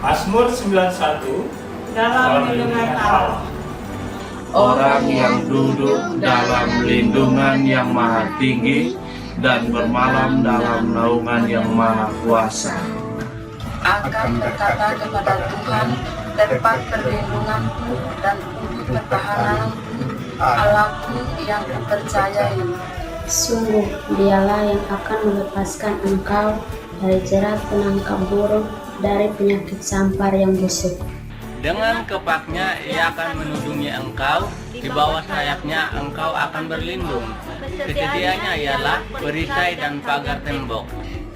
Mazmur 91 dalam lindungan Allah. Orang yang duduk dalam lindungan yang maha tinggi dan bermalam dalam naungan yang maha kuasa akan berkata kepada Tuhan, tempat perlindunganku dan untuk pertahananku, Allahku yang kupercayai. Sungguh, dialah yang akan melepaskan engkau dari jerat penangkap burung, dari penyakit sampar yang busuk. Dengan kepaknya ia akan melindungi engkau, di bawah sayapnya engkau akan berlindung. Kesediaannya ialah perisai dan pagar tembok.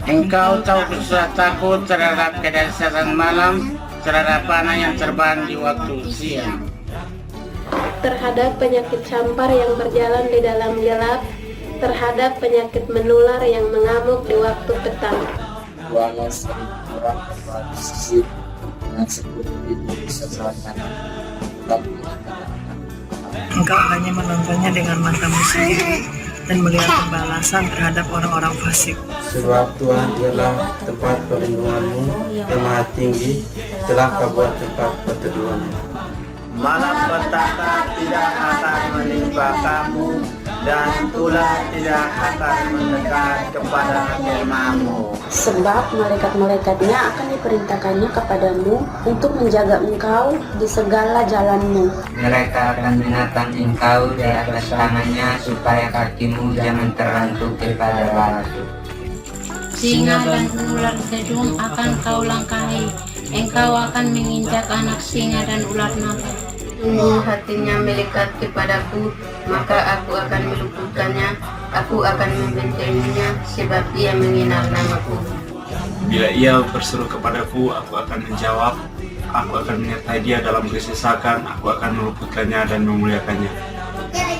Engkau tahu susah takut terhadap kedahsyatan malam, terhadap panah yang terbang di waktu siang. Terhadap penyakit sampar yang berjalan di dalam gelap, terhadap penyakit menular yang mengamuk di waktu petang. Walau seribu orang berbuat sisir, dengan 10.000 bisa selamat, tapi engkau hanya menontonnya dengan matamu sendiri dan melihat pembalasan terhadap orang-orang fasik. Sebab Tuhan ialah tempat perlindunganmu yang maha tinggi, telah kau buat tempat perteduhanmu. Malapetaka tidak akan menimpa kamu dan tulah tidak akan mendekat kepada kemahmu. Sebab malaikat-malaikatnya akan diperintahkannya kepadamu untuk menjaga engkau di segala jalanmu. mereka akan menatang engkau di atas tangannya supaya kakimu jangan terantuk kepada batu. Singa dan ular gedung akan kau langkahi, engkau akan menginjak anak singa dan ular naga. Sungguh hatinya melekat kepadaku, maka aku akan meluputkannya, aku akan membentenginya, sebab ia mengenal namaku. Bila ia berseru kepadaku, aku akan menjawab. Aku akan menyertai dia dalam kesesakan, aku akan meluputkannya dan memuliakannya.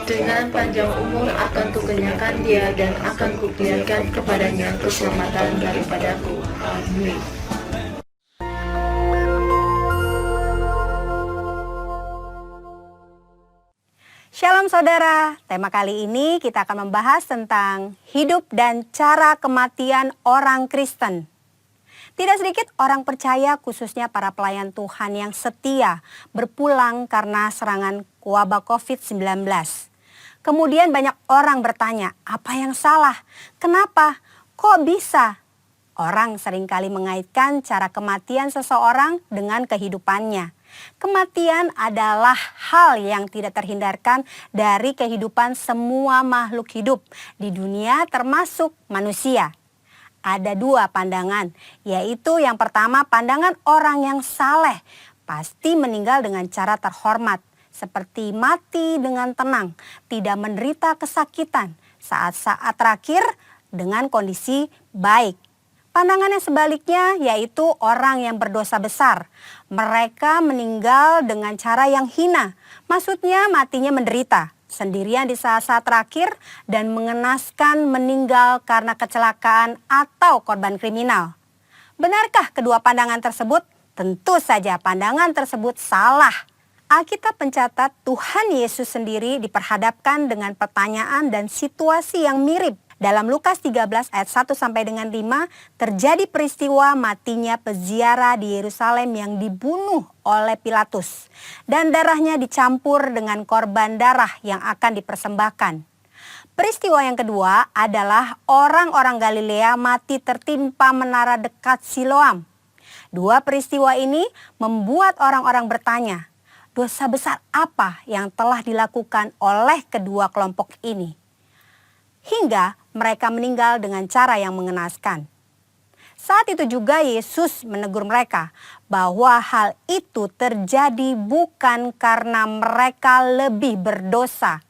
Dengan panjang umur akan kukenyakan dia dan akan kubiarkan kepadanya keselamatan daripadaku. Amin. Shalom saudara, tema kali ini kita akan membahas tentang hidup dan cara kematian orang Kristen. Tidak sedikit orang percaya, khususnya para pelayan Tuhan yang setia, berpulang karena serangan wabah COVID-19. Kemudian banyak orang bertanya, apa yang salah? Kenapa? Kok bisa? Orang seringkali mengaitkan cara kematian seseorang dengan kehidupannya. Kematian adalah hal yang tidak terhindarkan dari kehidupan semua makhluk hidup di dunia termasuk manusia. Ada dua pandangan, yaitu yang pertama pandangan orang yang saleh pasti meninggal dengan cara terhormat, seperti mati dengan tenang, tidak menderita kesakitan, saat-saat terakhir dengan kondisi baik. Pandangan yang sebaliknya yaitu orang yang berdosa besar. Mereka meninggal dengan cara yang hina. Maksudnya matinya menderita, sendirian di saat-saat terakhir dan mengenaskan meninggal karena kecelakaan atau korban kriminal. Benarkah kedua pandangan tersebut? Tentu saja pandangan tersebut salah. Alkitab mencatat Tuhan Yesus sendiri diperhadapkan dengan pertanyaan dan situasi yang mirip. Dalam Lukas 13 ayat 1 sampai dengan 5 terjadi peristiwa matinya peziarah di Yerusalem yang dibunuh oleh Pilatus dan darahnya dicampur dengan korban darah yang akan dipersembahkan. Peristiwa yang kedua adalah orang-orang Galilea mati tertimpa menara dekat Siloam. Dua peristiwa ini membuat orang-orang bertanya, dosa besar apa yang telah dilakukan oleh kedua kelompok ini? Hingga mereka meninggal dengan cara yang mengenaskan. Saat itu juga Yesus menegur mereka bahwa hal itu terjadi bukan karena mereka lebih berdosa.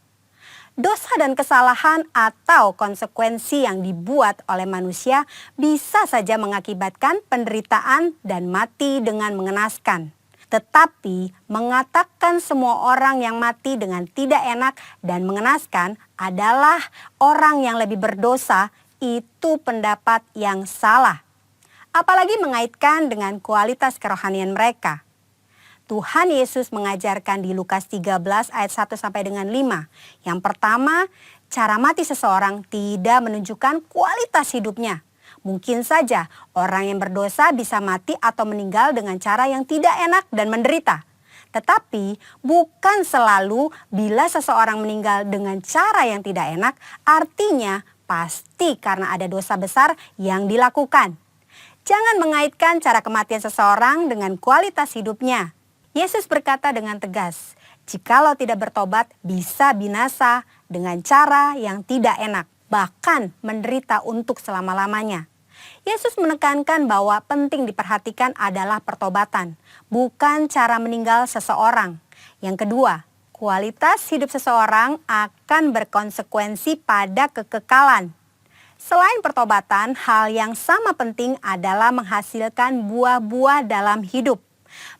Dosa dan kesalahan atau konsekuensi yang dibuat oleh manusia bisa saja mengakibatkan penderitaan dan mati dengan mengenaskan. Tetapi mengatakan semua orang yang mati dengan tidak enak dan mengenaskan adalah orang yang lebih berdosa, itu pendapat yang salah. Apalagi mengaitkan dengan kualitas kerohanian mereka. Tuhan Yesus mengajarkan di Lukas 13 ayat 1 sampai dengan 5. Yang pertama, cara mati seseorang tidak menunjukkan kualitas hidupnya, Mungkin saja orang yang berdosa bisa mati atau meninggal dengan cara yang tidak enak dan menderita. Tetapi bukan selalu bila seseorang meninggal dengan cara yang tidak enak, artinya pasti karena ada dosa besar yang dilakukan. Jangan mengaitkan cara kematian seseorang dengan kualitas hidupnya. Yesus berkata dengan tegas, jikalau tidak bertobat bisa binasa dengan cara yang tidak enak, bahkan menderita untuk selama-lamanya. Yesus menekankan bahwa penting diperhatikan adalah pertobatan, bukan cara meninggal seseorang. Yang kedua, kualitas hidup seseorang akan berkonsekuensi pada kekekalan. Selain pertobatan, hal yang sama penting adalah menghasilkan buah-buah dalam hidup.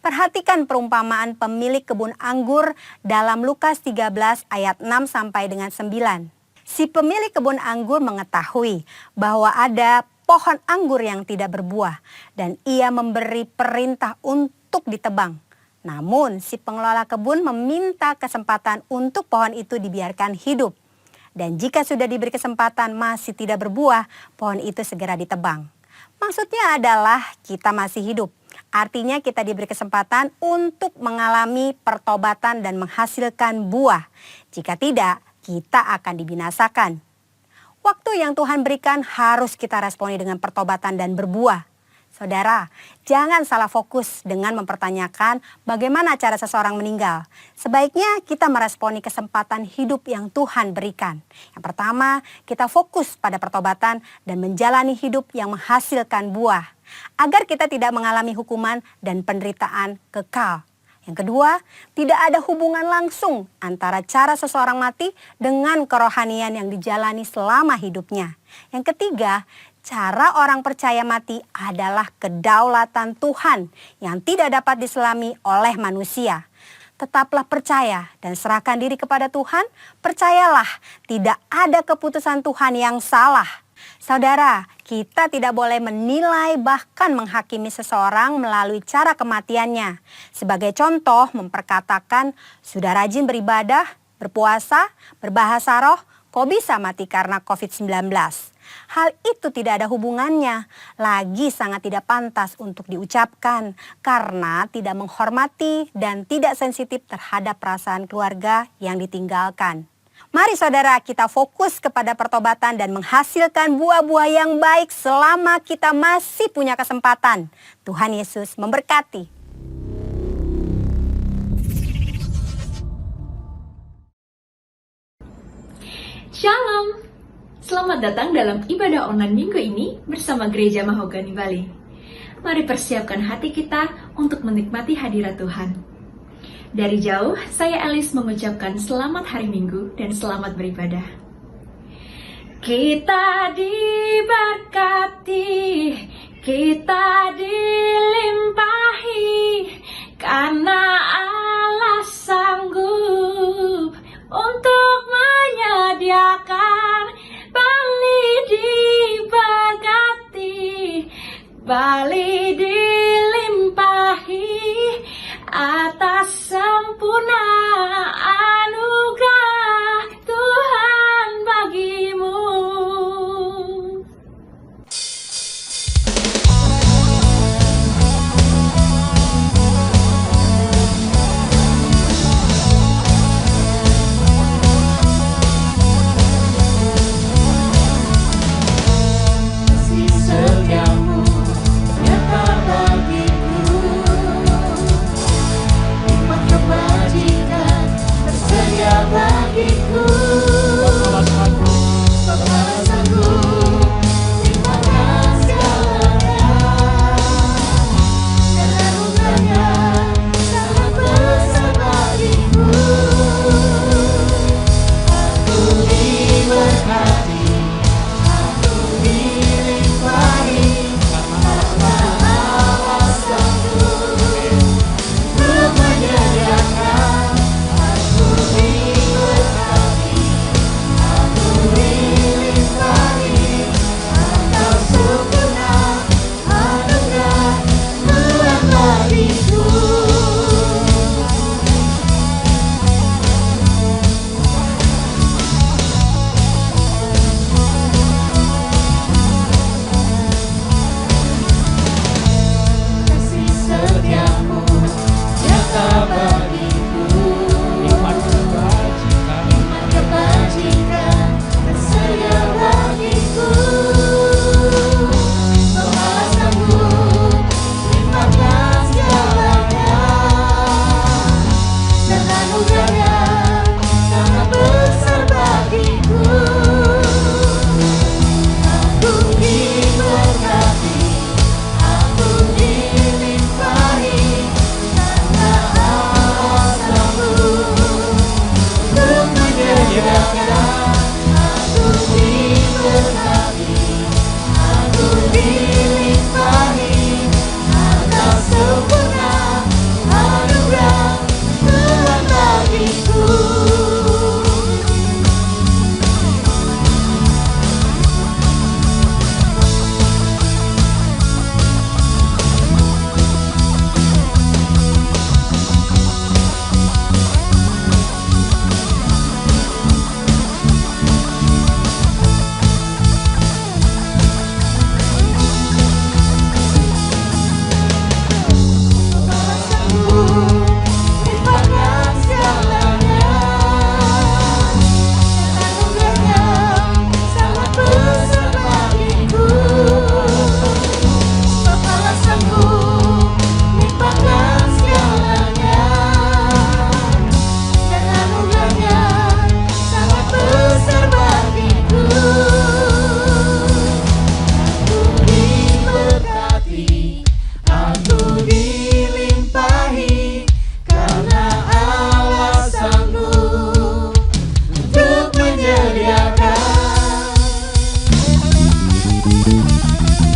Perhatikan perumpamaan pemilik kebun anggur dalam Lukas 13 ayat 6 sampai dengan 9. Si pemilik kebun anggur mengetahui bahwa ada pohon anggur yang tidak berbuah dan ia memberi perintah untuk ditebang. Namun si pengelola kebun meminta kesempatan untuk pohon itu dibiarkan hidup. Dan jika sudah diberi kesempatan masih tidak berbuah, pohon itu segera ditebang. Maksudnya adalah kita masih hidup. Artinya kita diberi kesempatan untuk mengalami pertobatan dan menghasilkan buah. Jika tidak, kita akan dibinasakan. Waktu yang Tuhan berikan harus kita responi dengan pertobatan dan berbuah. Saudara, jangan salah fokus dengan mempertanyakan bagaimana cara seseorang meninggal. Sebaiknya kita meresponi kesempatan hidup yang Tuhan berikan. Yang pertama, kita fokus pada pertobatan dan menjalani hidup yang menghasilkan buah, agar kita tidak mengalami hukuman dan penderitaan kekal. Yang kedua, tidak ada hubungan langsung antara cara seseorang mati dengan kerohanian yang dijalani selama hidupnya. Yang ketiga, cara orang percaya mati adalah kedaulatan Tuhan yang tidak dapat diselami oleh manusia. Tetaplah percaya dan serahkan diri kepada Tuhan. Percayalah, tidak ada keputusan Tuhan yang salah. Saudara, kita tidak boleh menilai bahkan menghakimi seseorang melalui cara kematiannya. Sebagai contoh, memperkatakan, sudah rajin beribadah, berpuasa, berbahasa roh, kok bisa mati karena COVID-19? Hal itu tidak ada hubungannya, lagi sangat tidak pantas untuk diucapkan karena tidak menghormati dan tidak sensitif terhadap perasaan keluarga yang ditinggalkan. Mari saudara, kita fokus kepada pertobatan dan menghasilkan buah-buah yang baik selama kita masih punya kesempatan. Tuhan Yesus memberkati. Shalom, selamat datang dalam ibadah online minggu ini bersama Gereja Mahogany Bali. Mari persiapkan hati kita untuk menikmati hadirat Tuhan. Dari jauh, saya Alice mengucapkan selamat hari Minggu dan selamat beribadah. Kita diberkati, kita dilimpahi, karena Allah sanggup untuk menyediakan Bali diberkati, Bali dilimpahi atas sempurna anugerah Tuhan bagimu. Kasih setiamu nyata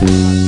Diberkati,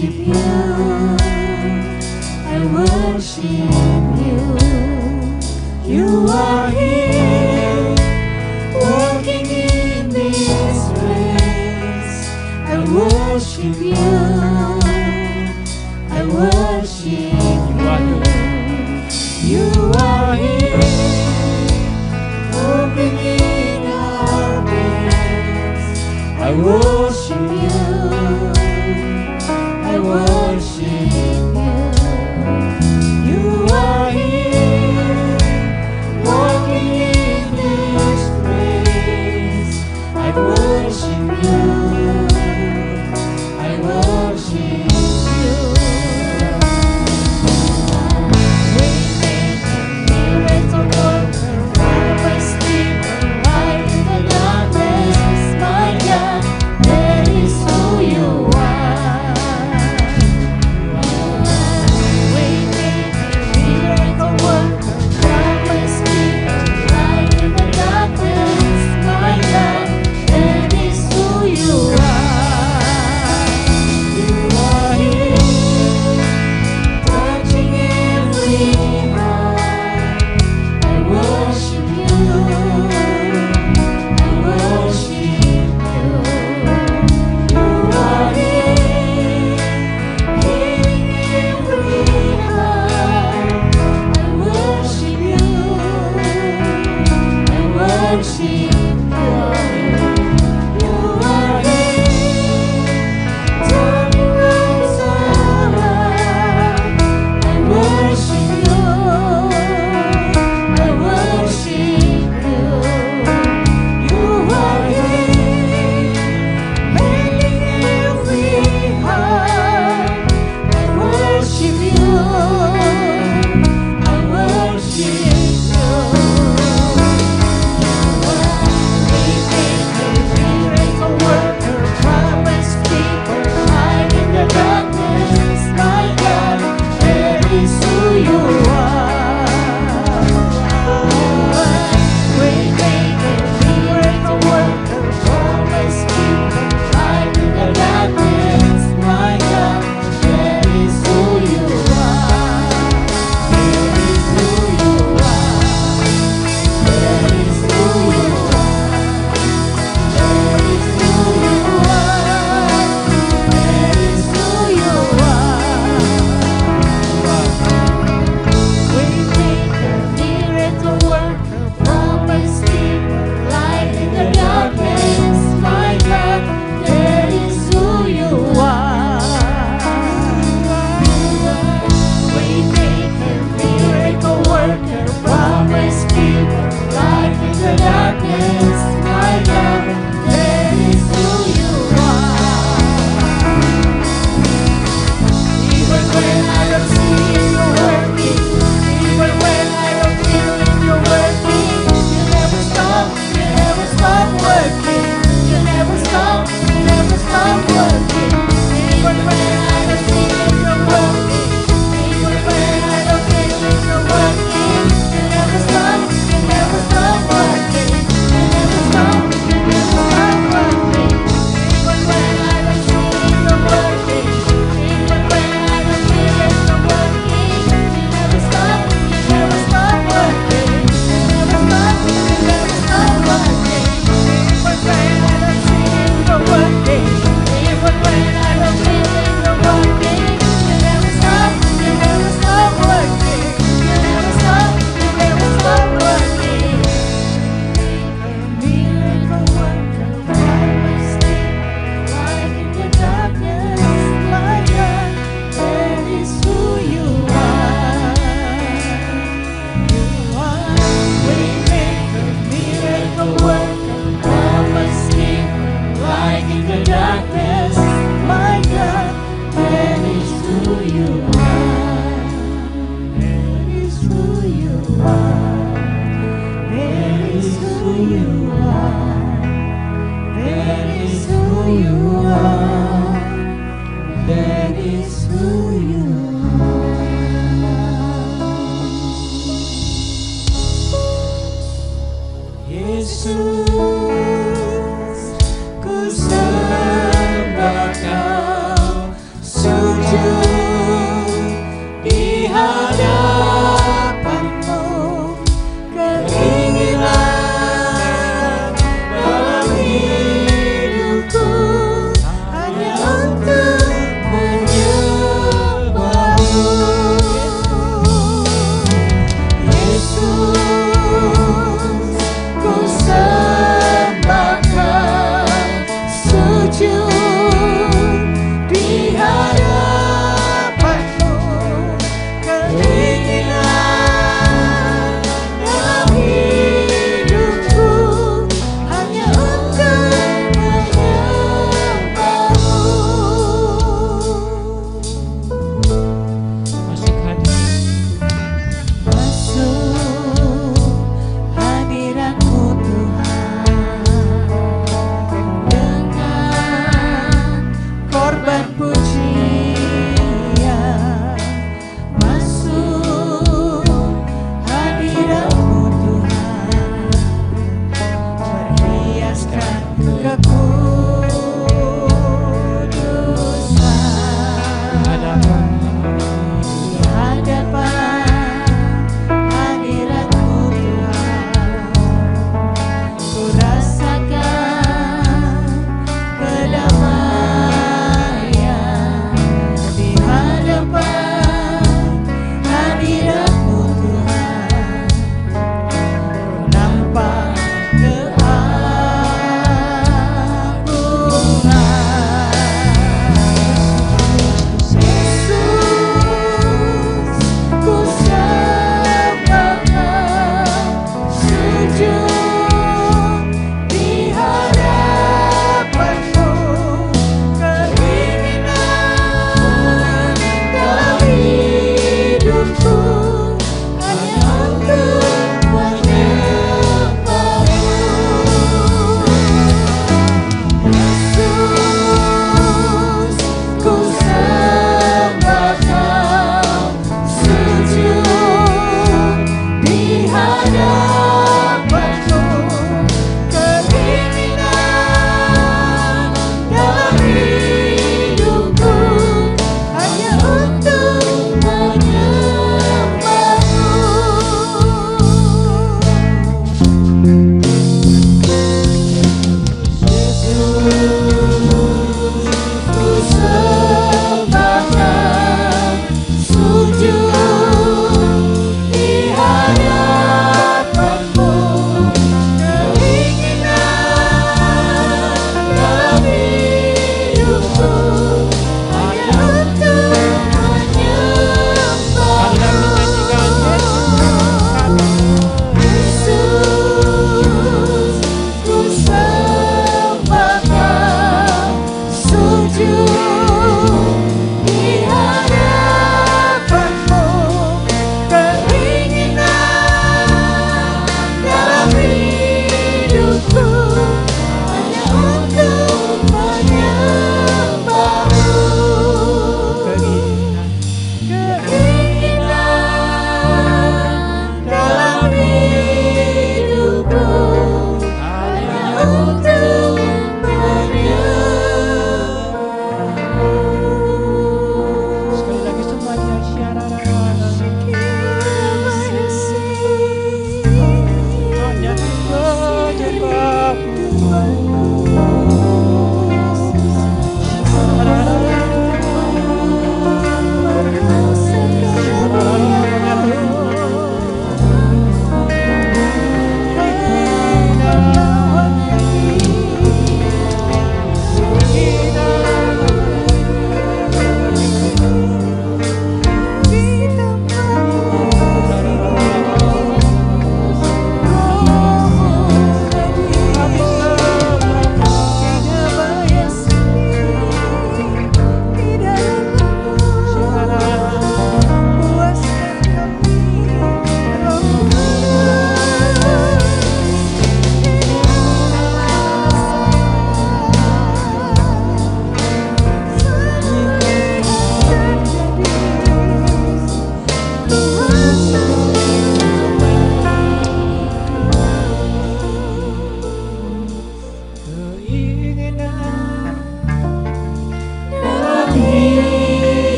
worship you. I worship you. You are here, walking in this place. I worship you. I worship you. You are here, walking in our midst. I worship you. I worship you. You are here, walking in this place. I worship you. I worship you. Waymaker, miracle worker, always keep the light in the darkness. My God, that is who you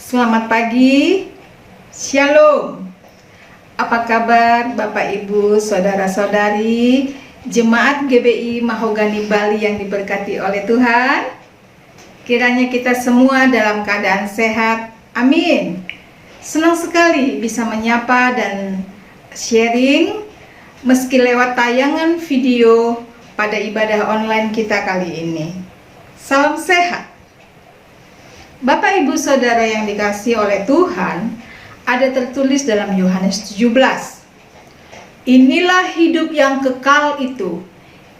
Selamat pagi, Shalom. Apa kabar Bapak Ibu, Saudara-saudari, Jemaat GBI Mahogany Bali yang diberkati oleh Tuhan? Kiranya kita semua dalam keadaan sehat, amin. Senang sekali bisa menyapa dan sharing meski lewat tayangan video pada ibadah online kita kali ini. Salam sehat. Bapak Ibu Saudara yang dikasihi oleh Tuhan, ada tertulis dalam Yohanes 17. Inilah hidup yang kekal itu,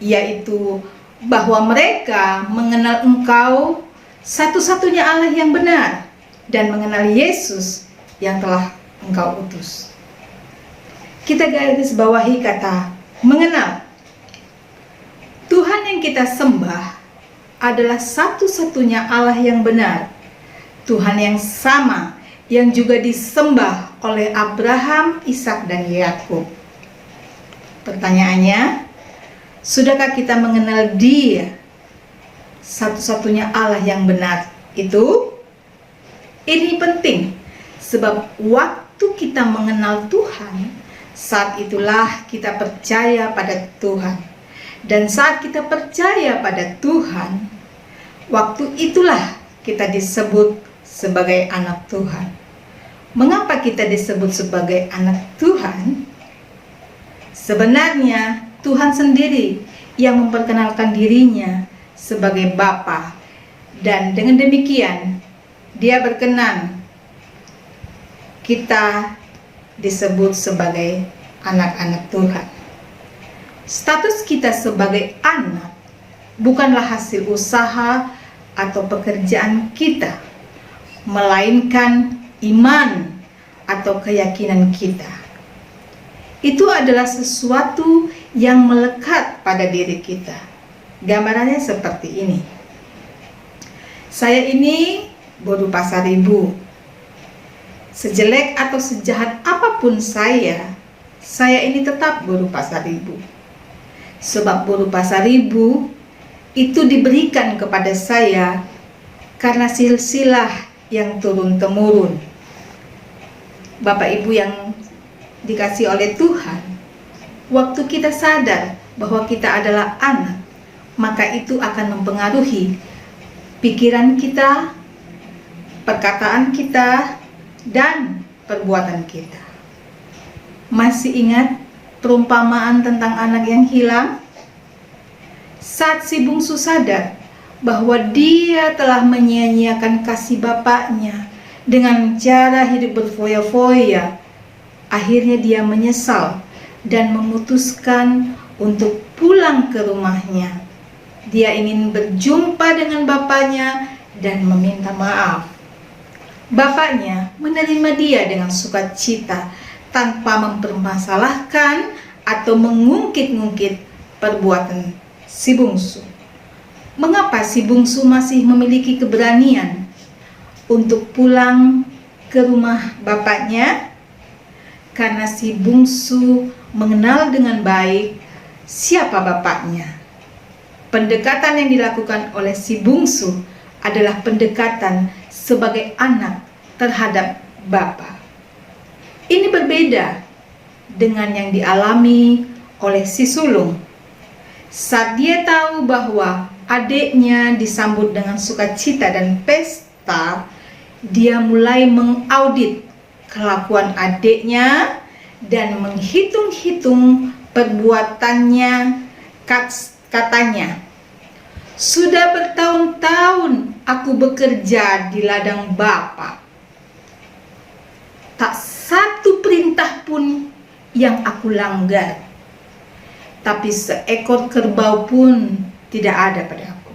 yaitu bahwa mereka mengenal Engkau satu-satunya Allah yang benar dan mengenal Yesus yang telah Engkau utus. Kita garis bawahi kata mengenal. Tuhan yang kita sembah adalah satu-satunya Allah yang benar, Tuhan yang sama yang juga disembah oleh Abraham, Ishak, dan Yakub. Pertanyaannya, sudahkah kita mengenal Dia, satu-satunya Allah yang benar itu? Ini penting, sebab waktu kita mengenal Tuhan, saat itulah kita percaya pada Tuhan. Dan saat kita percaya pada Tuhan, waktu itulah kita disebut sebagai anak Tuhan. Mengapa kita disebut sebagai anak Tuhan? Sebenarnya Tuhan sendiri yang memperkenalkan dirinya sebagai Bapa, dan dengan demikian Dia berkenan kita disebut sebagai anak-anak Tuhan. Status kita sebagai anak bukanlah hasil usaha atau pekerjaan kita, melainkan iman atau keyakinan kita. Itu adalah sesuatu yang melekat pada diri kita. Gambarannya seperti ini. Saya ini buruh pasar ibu. Sejelek atau sejahat apapun saya ini tetap buruh pasar ibu. Sebab buruh pasar ibu itu diberikan kepada saya karena silsilah yang turun-temurun. Bapak Ibu yang dikasihi oleh Tuhan, waktu kita sadar bahwa kita adalah anak, maka itu akan mempengaruhi pikiran kita, perkataan kita, dan perbuatan kita. Masih ingat perumpamaan tentang anak yang hilang? Saat si bungsu sadar bahwa dia telah menyia-nyiakan kasih bapaknya dengan cara hidup berfoya-foya, akhirnya dia menyesal dan memutuskan untuk pulang ke rumahnya. Dia ingin berjumpa dengan bapaknya dan meminta maaf. Bapaknya menerima dia dengan sukacita tanpa mempermasalahkan atau mengungkit-ungkit perbuatan si bungsu. Mengapa si bungsu masih memiliki keberanian untuk pulang ke rumah bapaknya? Karena si bungsu mengenal dengan baik siapa bapaknya. Pendekatan yang dilakukan oleh si bungsu adalah pendekatan sebagai anak terhadap bapa. Ini berbeda dengan yang dialami oleh si sulung. Saat dia tahu bahwa adiknya disambut dengan sukacita dan pesta, dia mulai mengaudit kelakuan adiknya dan menghitung-hitung perbuatannya. Katanya, sudah bertahun-tahun aku bekerja di ladang Bapak. Tak satu perintah pun yang aku langgar, tapi seekor kerbau pun tidak ada padaku.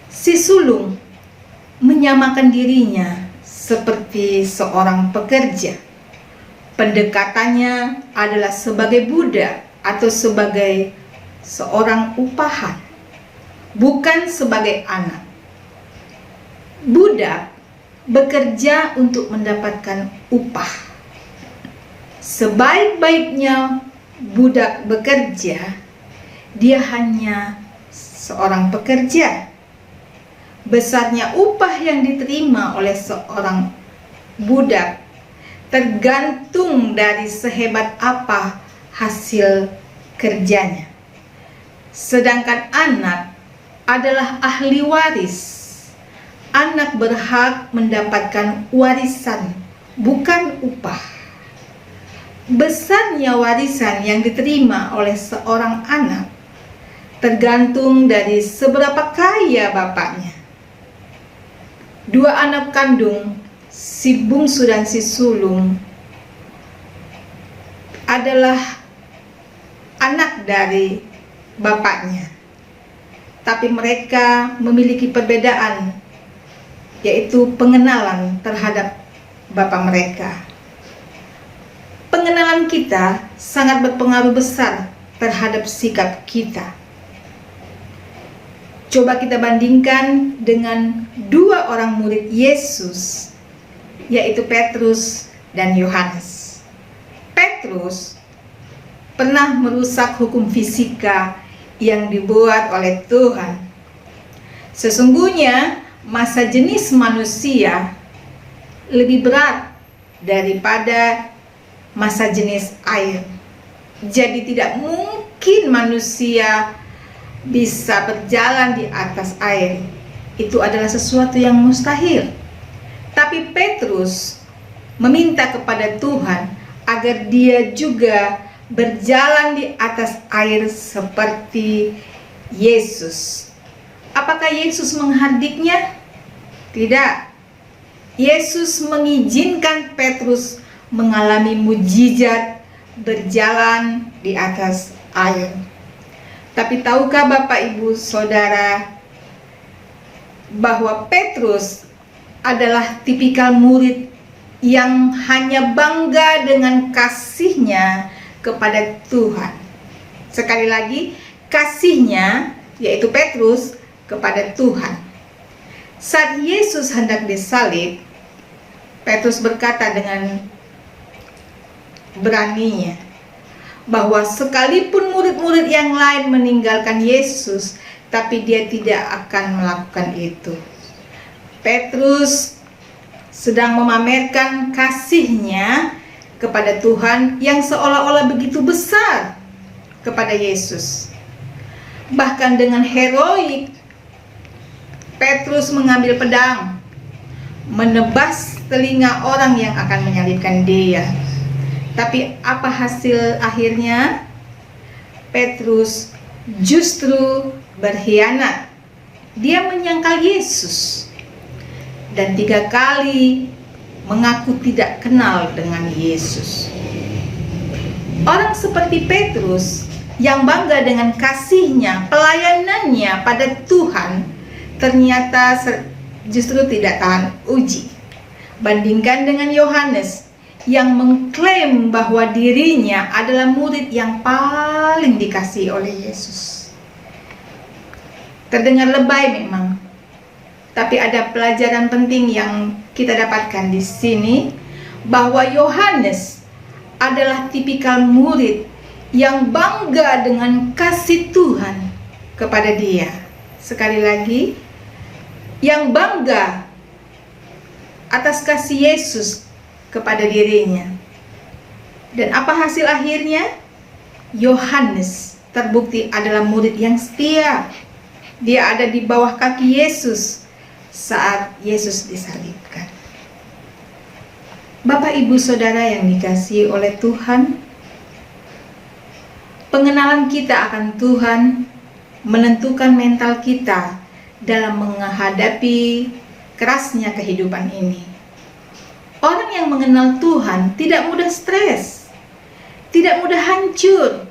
Si sulung menyamakan dirinya seperti seorang pekerja. Pendekatannya adalah sebagai budak atau sebagai seorang upahan, bukan sebagai anak. Budak bekerja untuk mendapatkan upah. Sebaik-baiknya budak bekerja, dia hanya seorang pekerja. besarnya upah yang diterima oleh seorang budak tergantung dari sehebat apa hasil kerjanya. Sedangkan anak adalah ahli waris. Anak berhak mendapatkan warisan, bukan upah. Besarnya warisan yang diterima oleh seorang anak tergantung dari seberapa kaya bapaknya. Dua anak kandung, si bungsu dan si sulung, adalah anak dari bapaknya. Tapi mereka memiliki perbedaan, yaitu pengenalan terhadap bapak mereka. Pengenalan kita sangat berpengaruh besar terhadap sikap kita. Coba kita bandingkan dengan dua orang murid Yesus, yaitu Petrus dan Yohanes. Petrus pernah merusak hukum fisika yang dibuat oleh Tuhan. Sesungguhnya massa jenis manusia lebih berat daripada massa jenis air. Jadi tidak mungkin manusia bisa berjalan di atas air. Itu adalah sesuatu yang mustahil. Tapi Petrus meminta kepada Tuhan agar dia juga berjalan di atas air seperti Yesus. Apakah Yesus menghardiknya? Tidak. Yesus mengizinkan Petrus mengalami mujizat berjalan di atas air. Tapi tahukah Bapak Ibu Saudara bahwa Petrus adalah tipikal murid yang hanya bangga dengan kasihnya kepada Tuhan. Sekali lagi, kasihnya, yaitu Petrus, kepada Tuhan. Saat Yesus hendak disalib, Petrus berkata dengan beraninya bahwa sekalipun murid-murid yang lain meninggalkan Yesus, tapi dia tidak akan melakukan itu. Petrus sedang memamerkan kasihnya kepada Tuhan yang seolah-olah begitu besar kepada Yesus. Bahkan dengan heroik, Petrus mengambil pedang, menebas telinga orang yang akan menyalibkan dia. Tapi apa hasil akhirnya? Petrus justru berkhianat. Dia menyangkal Yesus dan 3 kali mengaku tidak kenal dengan Yesus. Orang seperti Petrus yang bangga dengan kasihnya, pelayanannya pada Tuhan, ternyata justru tidak tahan uji. Bandingkan dengan Yohanes yang mengklaim bahwa dirinya adalah murid yang paling dikasihi oleh Yesus. Terdengar lebay memang, tapi ada pelajaran penting yang kita dapatkan di sini, bahwa Yohanes adalah tipikal murid yang bangga dengan kasih Tuhan kepada dia. Sekali lagi, yang bangga atas kasih Yesus kepada dirinya. Dan apa hasil akhirnya? Yohanes terbukti adalah murid yang setia. Dia ada di bawah kaki Yesus saat Yesus disalibkan. Bapak Ibu Saudara yang dikasihi oleh Tuhan, pengenalan kita akan Tuhan menentukan mental kita dalam menghadapi kerasnya kehidupan ini. Orang yang mengenal Tuhan tidak mudah stres, tidak mudah hancur,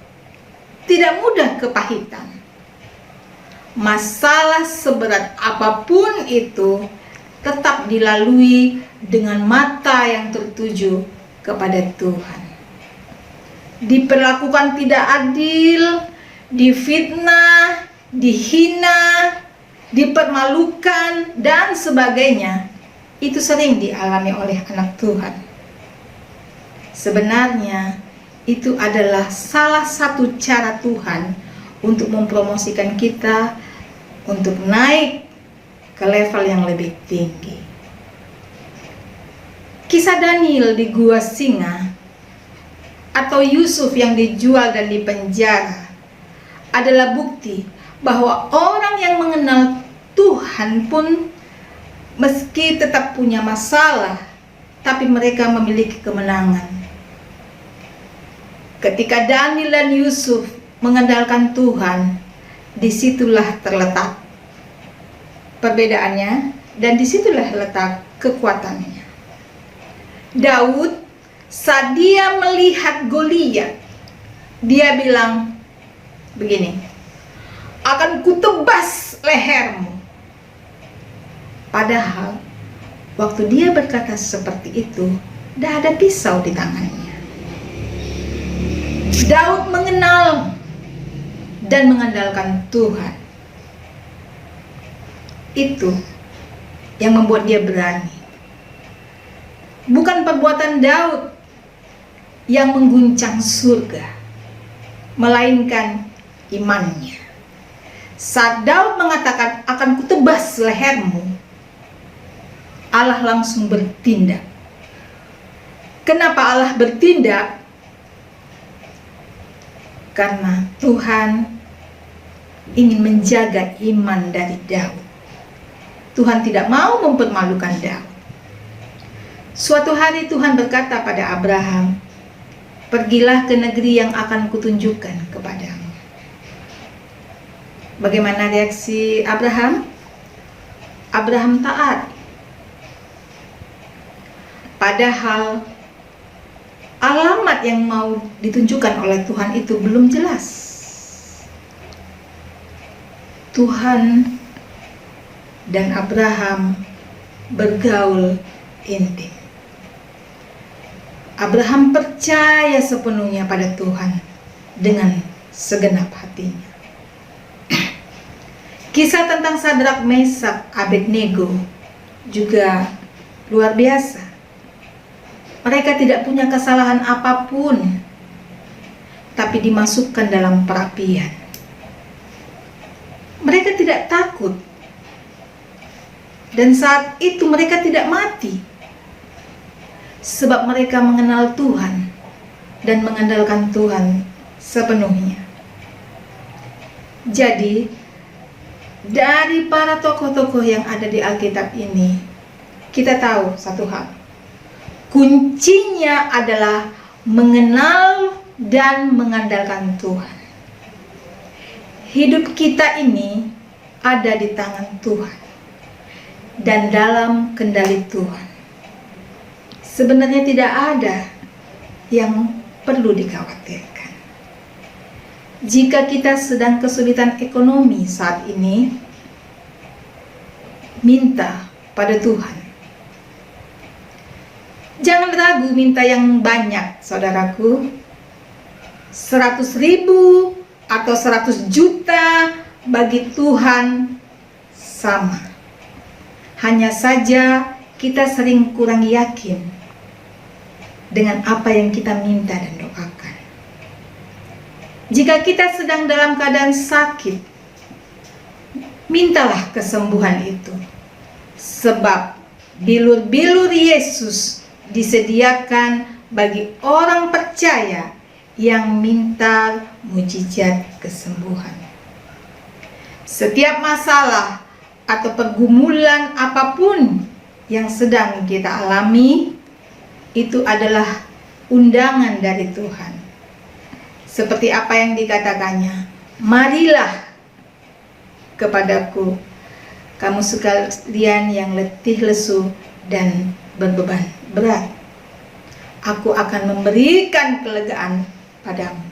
tidak mudah kepahitan. Masalah seberat apapun itu tetap dilalui dengan mata yang tertuju kepada Tuhan. Diperlakukan tidak adil, difitnah, dihina, dipermalukan, dan sebagainya, itu sering dialami oleh anak Tuhan. Sebenarnya itu adalah salah satu cara Tuhan untuk mempromosikan kita untuk naik ke level yang lebih tinggi. Kisah Daniel di gua singa atau Yusuf yang dijual dan dipenjara adalah bukti bahwa orang yang mengenal Tuhan pun meski tetap punya masalah, tapi mereka memiliki kemenangan. Ketika Daniel dan Yusuf mengandalkan Tuhan, disitulah terletak perbedaannya dan disitulah letak kekuatannya. Daud, saat dia melihat Goliat, dia bilang begini, akan kutebas lehermu. Padahal waktu dia berkata seperti itu, tidak ada pisau di tangannya. Daud mengenal dan mengandalkan Tuhan. Itu yang membuat dia berani. Bukan perbuatan Daud yang mengguncang surga, melainkan imannya. Saat Daud mengatakan akan kutebas lehermu, Allah langsung bertindak. Kenapa Allah bertindak? Karena Tuhan ingin menjaga iman dari Daud. Tuhan tidak mau mempermalukan Daud. Suatu hari Tuhan berkata pada Abraham, pergilah ke negeri yang akan kutunjukkan kepadamu. Bagaimana reaksi Abraham? Abraham taat. Padahal alamat yang mau ditunjukkan oleh Tuhan itu belum jelas. Tuhan dan Abraham bergaul intim. Abraham percaya sepenuhnya pada Tuhan dengan segenap hatinya. Kisah tentang Sadrak, Mesak, Abednego juga luar biasa. Mereka tidak punya kesalahan apapun, tapi dimasukkan dalam perapian. Mereka tidak takut, dan saat itu mereka tidak mati, sebab mereka mengenal Tuhan dan mengandalkan Tuhan sepenuhnya. Jadi, dari para tokoh-tokoh yang ada di Alkitab ini, kita tahu satu hal. Kuncinya adalah mengenal dan mengandalkan Tuhan. Hidup kita ini ada di tangan Tuhan dan dalam kendali Tuhan. Sebenarnya tidak ada yang perlu dikhawatirkan. Jika kita sedang kesulitan ekonomi saat ini, minta pada Tuhan. Jangan ragu minta yang banyak, saudaraku. 100.000 atau 100 juta bagi Tuhan sama. Hanya saja kita sering kurang yakin dengan apa yang kita minta dan doakan. Jika kita sedang dalam keadaan sakit, mintalah kesembuhan itu. Sebab bilur-bilur Yesus disediakan bagi orang percaya yang minta mujizat kesembuhan. Setiap masalah atau pergumulan apapun yang sedang kita alami, itu adalah undangan dari Tuhan. Seperti apa yang dikatakannya, marilah kepadaku, kamu sekalian yang letih lesu dan berbeban berat. Aku akan memberikan kelegaan padamu.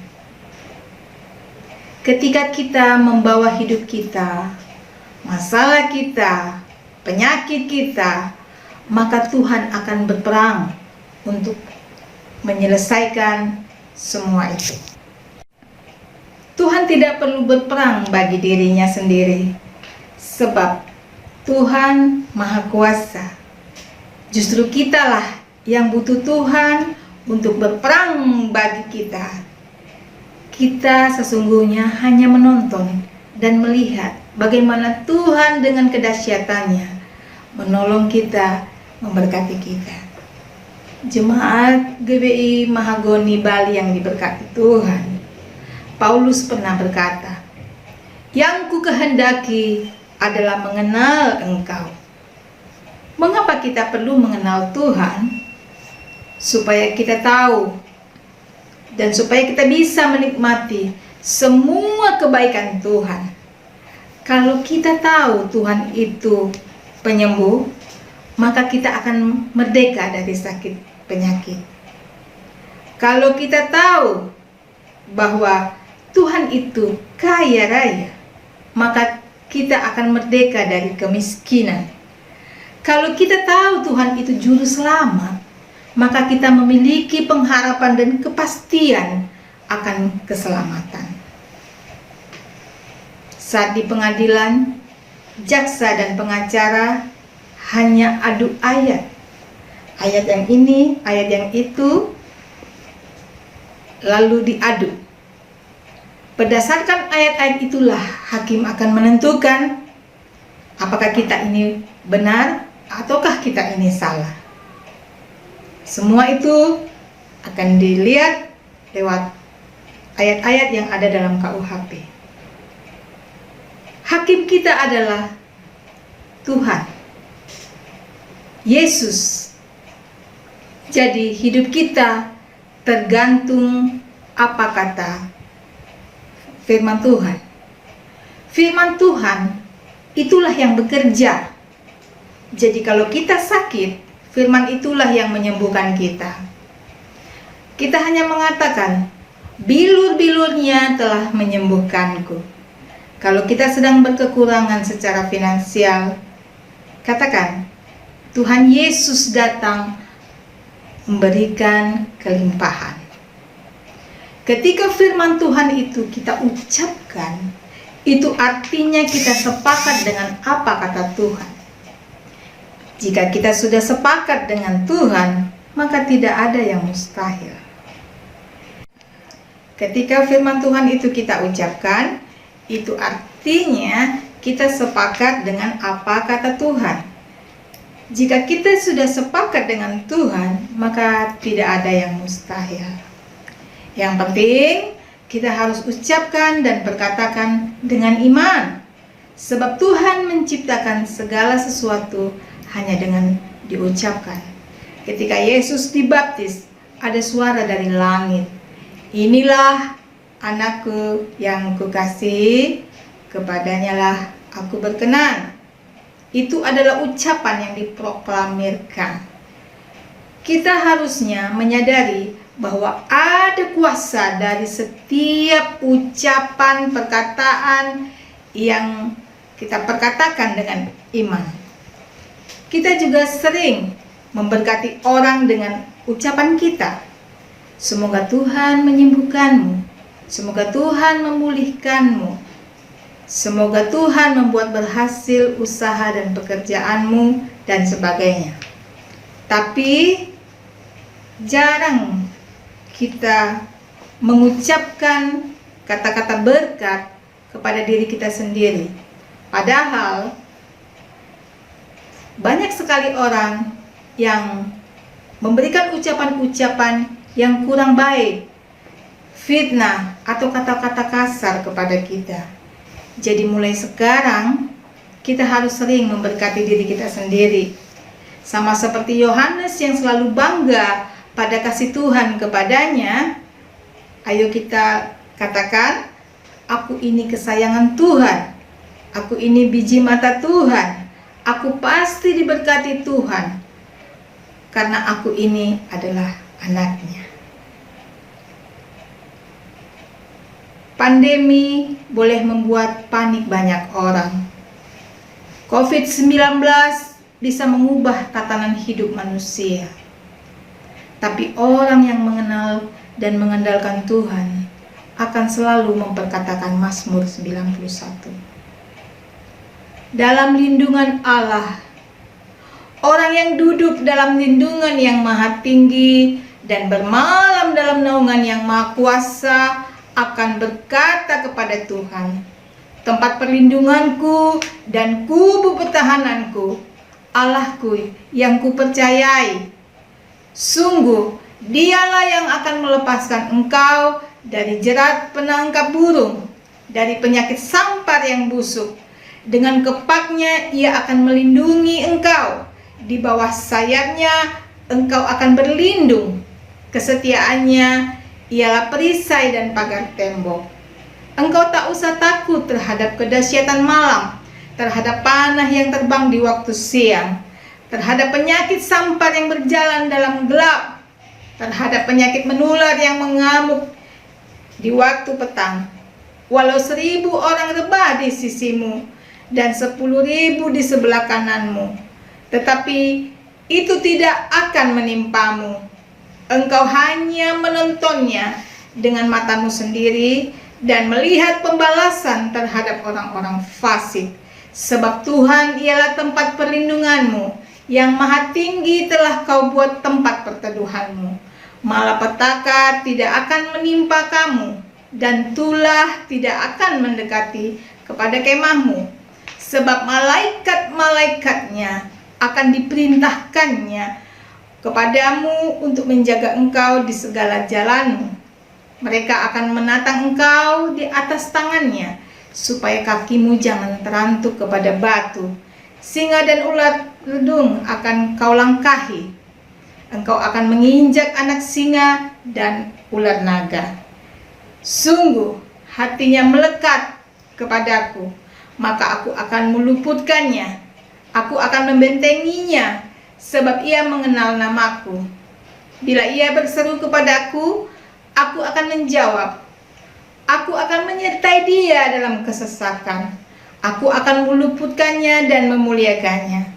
Ketika kita membawa hidup kita, masalah kita, penyakit kita, maka Tuhan akan berperang untuk menyelesaikan semua itu. Tuhan tidak perlu berperang bagi dirinya sendiri, sebab Tuhan Maha Kuasa. Justru kitalah yang butuh Tuhan untuk berperang bagi kita. Kita sesungguhnya hanya menonton dan melihat bagaimana Tuhan dengan kedahsyatannya menolong kita, memberkati kita. Jemaat GBI Mahagoni Bali yang diberkati Tuhan, Paulus pernah berkata, "Yang ku kehendaki adalah mengenal Engkau." Mengapa kita perlu mengenal Tuhan? Supaya kita tahu dan supaya kita bisa menikmati semua kebaikan Tuhan. Kalau kita tahu Tuhan itu penyembuh, maka kita akan merdeka dari sakit penyakit. Kalau kita tahu bahwa Tuhan itu kaya raya, maka kita akan merdeka dari kemiskinan. Kalau kita tahu Tuhan itu juru selamat, maka kita memiliki pengharapan dan kepastian akan keselamatan. Saat di pengadilan, jaksa dan pengacara hanya adu ayat. Ayat yang ini, ayat yang itu, lalu diadu. Berdasarkan ayat-ayat itulah hakim akan menentukan apakah kita ini benar ataukah kita ini salah. Semua itu akan dilihat lewat ayat-ayat yang ada dalam KUHP. Hakim kita adalah Tuhan Yesus. Jadi hidup kita tergantung apa kata firman Tuhan. Firman Tuhan itulah yang bekerja. Jadi kalau kita sakit, firman itulah yang menyembuhkan kita. Kita hanya mengatakan, bilur-bilurnya telah menyembuhkanku. Kalau kita sedang berkekurangan secara finansial, katakan, Tuhan Yesus datang memberikan kelimpahan. Ketika firman Tuhan itu kita ucapkan, itu artinya kita sepakat dengan apa kata Tuhan. Jika kita sudah sepakat dengan Tuhan, maka tidak ada yang mustahil. Ketika firman Tuhan itu kita ucapkan, itu artinya kita sepakat dengan apa kata Tuhan. Jika kita sudah sepakat dengan Tuhan, maka tidak ada yang mustahil. Yang penting, kita harus ucapkan dan berkatakan dengan iman. Sebab Tuhan menciptakan segala sesuatu hanya dengan diucapkan. Ketika Yesus dibaptis, ada suara dari langit. Inilah anakku yang kukasihi, kepadanya lah aku berkenan. Itu adalah ucapan yang diproklamirkan. Kita harusnya menyadari bahwa ada kuasa dari setiap ucapan perkataan yang kita perkatakan dengan iman. Kita juga sering memberkati orang dengan ucapan kita. Semoga Tuhan menyembuhkanmu. Semoga Tuhan memulihkanmu. Semoga Tuhan membuat berhasil usaha dan pekerjaanmu dan sebagainya. Tapi jarang kita mengucapkan kata-kata berkat kepada diri kita sendiri. Padahal banyak sekali orang yang memberikan ucapan-ucapan yang kurang baik, fitnah atau kata-kata kasar kepada kita. Jadi mulai sekarang kita harus sering memberkati diri kita sendiri. Sama seperti Yohanes yang selalu bangga pada kasih Tuhan kepadanya. Ayo kita katakan, aku ini kesayangan Tuhan. Aku ini biji mata Tuhan. Aku pasti diberkati Tuhan, karena aku ini adalah anaknya. Pandemi boleh membuat panik banyak orang. COVID-19 bisa mengubah tatanan hidup manusia. Tapi orang yang mengenal dan mengandalkan Tuhan akan selalu memperkatakan Mazmur 91. Dalam lindungan Allah, orang yang duduk dalam lindungan yang maha tinggi dan bermalam dalam naungan yang maha kuasa akan berkata kepada Tuhan, tempat perlindunganku dan kubu pertahananku, Allahku yang kupercayai. Sungguh, Dialah yang akan melepaskan engkau dari jerat penangkap burung, dari penyakit sampar yang busuk. Dengan kepaknya Ia akan melindungi engkau. Di bawah sayapnya engkau akan berlindung. Kesetiaannya ialah perisai dan pagar tembok. Engkau tak usah takut terhadap kedahsyatan malam, terhadap panah yang terbang di waktu siang, terhadap penyakit sampar yang berjalan dalam gelap, terhadap penyakit menular yang mengamuk di waktu petang. Walau 1000 orang rebah di sisimu dan 10.000 di sebelah kananmu, tetapi itu tidak akan menimpamu. Engkau hanya menontonnya dengan matamu sendiri dan melihat pembalasan terhadap orang-orang fasik. Sebab Tuhan ialah tempat perlindunganmu, yang maha tinggi telah kau buat tempat perteduhanmu. Malapetaka tidak akan menimpa kamu, dan tulah tidak akan mendekati kepada kemahmu. Sebab malaikat-malaikatnya akan diperintahkannya kepadamu untuk menjaga engkau di segala jalanmu. Mereka akan menatang engkau di atas tangannya, supaya kakimu jangan terantuk kepada batu. Singa dan ular redung akan kau langkahi. Engkau akan menginjak anak singa dan ular naga. Sungguh hatinya melekat kepadaku, maka aku akan meluputkannya. Aku akan membentenginya, sebab ia mengenal namaku. Bila ia berseru kepadaku, aku akan menjawab. Aku akan menyertai dia dalam kesesakan. Aku akan meluputkannya dan memuliakannya.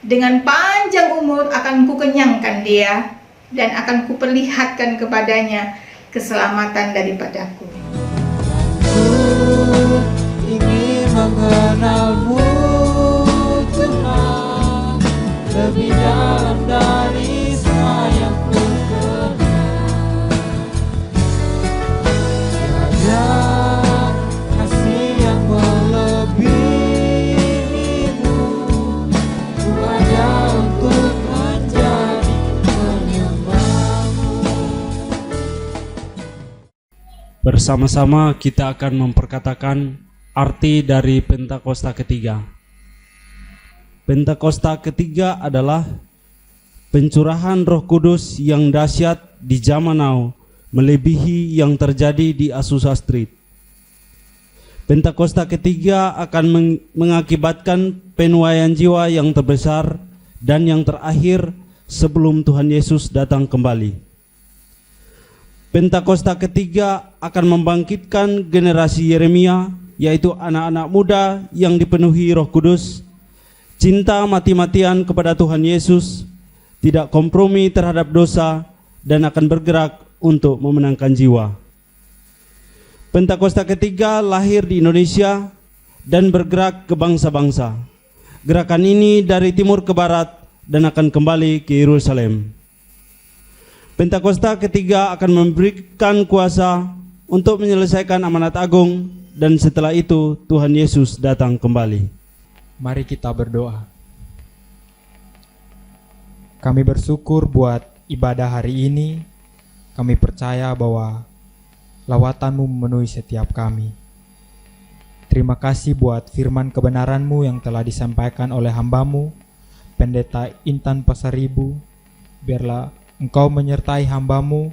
Dengan panjang umur akan kukenyangkan dia, dan akan kuperlihatkan kepadanya keselamatan daripadaku. Ingin mengenalmu Tuhan, lebih dalam dari semua yang ku kenal. Tiada kasih yang melebihimu, ku ada untuk menjadi penyembahmu. Bersama-sama kita akan memperkatakan arti dari Pentakosta ketiga. Pentakosta ketiga adalah pencurahan Roh Kudus yang dahsyat di zaman now, melebihi yang terjadi di Azusa Street. Pentakosta ketiga akan mengakibatkan penuaian jiwa yang terbesar dan yang terakhir sebelum Tuhan Yesus datang kembali. Pentakosta ketiga akan membangkitkan generasi Yeremia, yaitu anak-anak muda yang dipenuhi Roh Kudus, cinta mati-matian kepada Tuhan Yesus, tidak kompromi terhadap dosa, dan akan bergerak untuk memenangkan jiwa. Pentakosta ketiga lahir di Indonesia dan bergerak ke bangsa-bangsa. Gerakan ini dari timur ke barat dan akan kembali ke Yerusalem. Pentakosta ketiga akan memberikan kuasa untuk menyelesaikan amanat agung, dan setelah itu Tuhan Yesus datang kembali. Mari kita berdoa. Kami bersyukur buat ibadah hari ini. Kami percaya bahwa lawatan-Mu memenuhi setiap kami. Terima kasih buat firman kebenaran-Mu yang telah disampaikan oleh hamba-Mu, Pendeta Intan Pasaribu. Biarlah Engkau menyertai hamba-Mu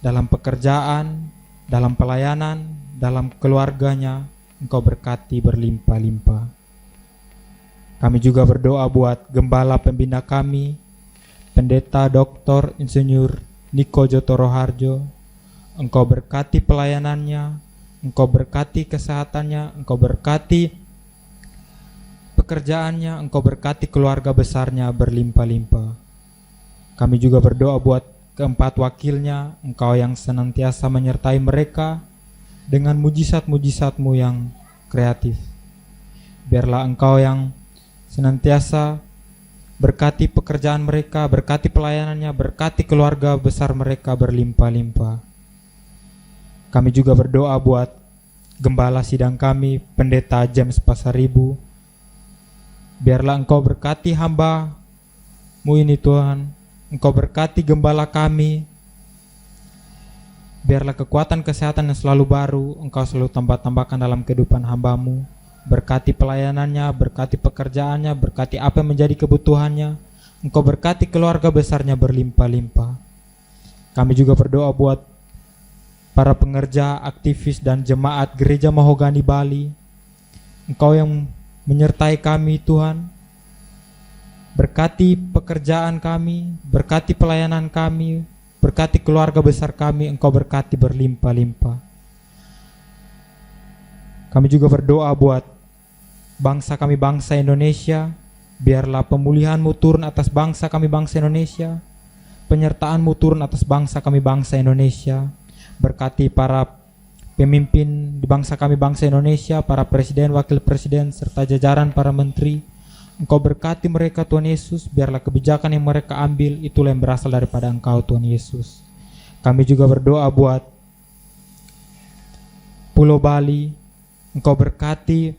dalam pekerjaan, dalam pelayanan, dalam keluarganya. Engkau berkati berlimpah-limpah. Kami juga berdoa buat gembala pembina kami, Pendeta Dr. Insinyur Niko Jotoro Harjo. Engkau berkati pelayanannya, Engkau berkati kesehatannya, Engkau berkati pekerjaannya, Engkau berkati keluarga besarnya berlimpah-limpah. Kami juga berdoa buat keempat wakilnya, Engkau yang senantiasa menyertai mereka dengan mujizat-mujizat-Mu yang kreatif. Biarlah Engkau yang senantiasa berkati pekerjaan mereka, berkati pelayanannya, berkati keluarga besar mereka berlimpah-limpah. Kami juga berdoa buat Gembala sidang kami, Pendeta James Pasaribu. Biarlah Engkau berkati hamba-Mu ini Tuhan. Engkau berkati gembala kami. Biarlah kekuatan kesehatan yang selalu baru Engkau selalu tambah-tambahkan dalam kehidupan hamba-Mu. Berkati pelayanannya, berkati pekerjaannya, berkati apa yang menjadi kebutuhannya. Engkau berkati keluarga besarnya berlimpah-limpah. Kami juga berdoa buat para pengerja, aktivis, dan jemaat Gereja Mahogani Bali. Engkau yang menyertai kami Tuhan. Berkati pekerjaan kami, berkati pelayanan kami, berkati keluarga besar kami. Engkau berkati berlimpah-limpah. Kami juga berdoa buat bangsa kami, bangsa Indonesia. Biarlah pemulihan-Mu turun atas bangsa kami, bangsa Indonesia. Penyertaan-Mu turun atas bangsa kami, bangsa Indonesia. Berkati para pemimpin di bangsa kami, bangsa Indonesia, para presiden, wakil presiden, serta jajaran para menteri. Engkau berkati mereka Tuhan Yesus. Biarlah kebijakan yang mereka ambil itulah yang berasal daripada Engkau Tuhan Yesus. Kami juga berdoa buat Pulau Bali. Engkau berkati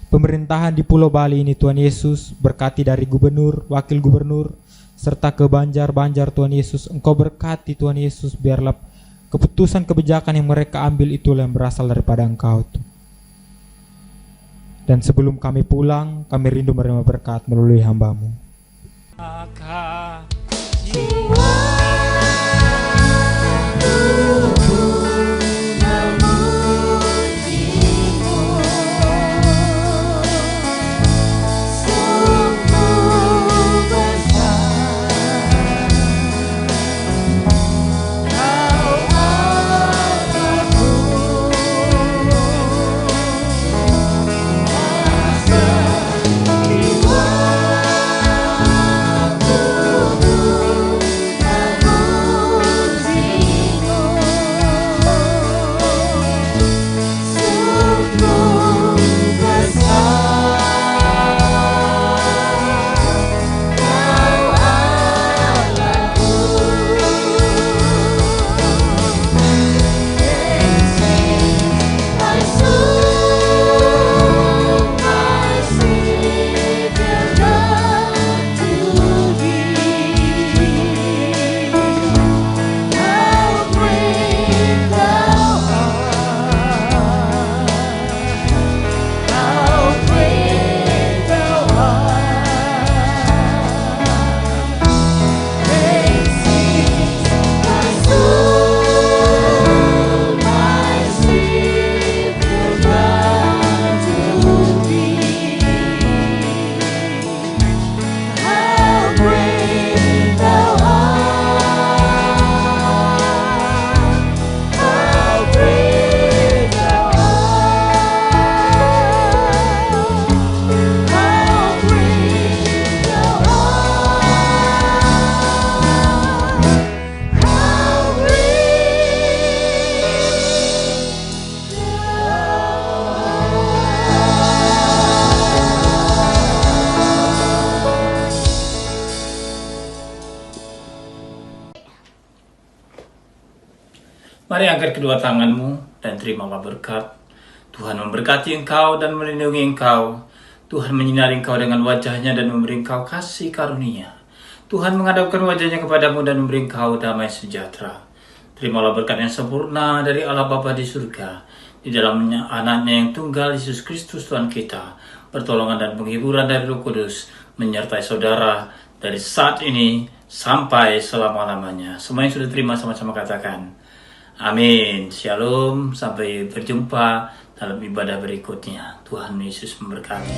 pemerintahan di Pulau Bali ini Tuhan Yesus. Berkati dari gubernur, wakil gubernur, serta ke Banjar Tuhan Yesus. Engkau berkati Tuhan Yesus. Biarlah keputusan kebijakan yang mereka ambil itulah yang berasal daripada Engkau Tuhan. Dan sebelum kami pulang, kami rindu menerima berkat melalui hamba-Mu. Mari angkat kedua tanganmu dan terimalah berkat. Tuhan memberkati engkau dan melindungi engkau. Tuhan menyinari engkau dengan wajahnya dan memberi engkau kasih karunia. Tuhan menghadapkan wajahnya kepadamu dan memberi engkau damai sejahtera. Terimalah berkat yang sempurna dari Allah Bapa di surga. Di dalamnya anaknya yang tunggal Yesus Kristus Tuhan kita. Pertolongan dan penghiburan dari Roh Kudus menyertai saudara dari saat ini sampai selama-lamanya. Semua yang sudah terima sama-sama katakan amin. Shalom. Sampai berjumpa dalam ibadah berikutnya. Tuhan Yesus memberkati.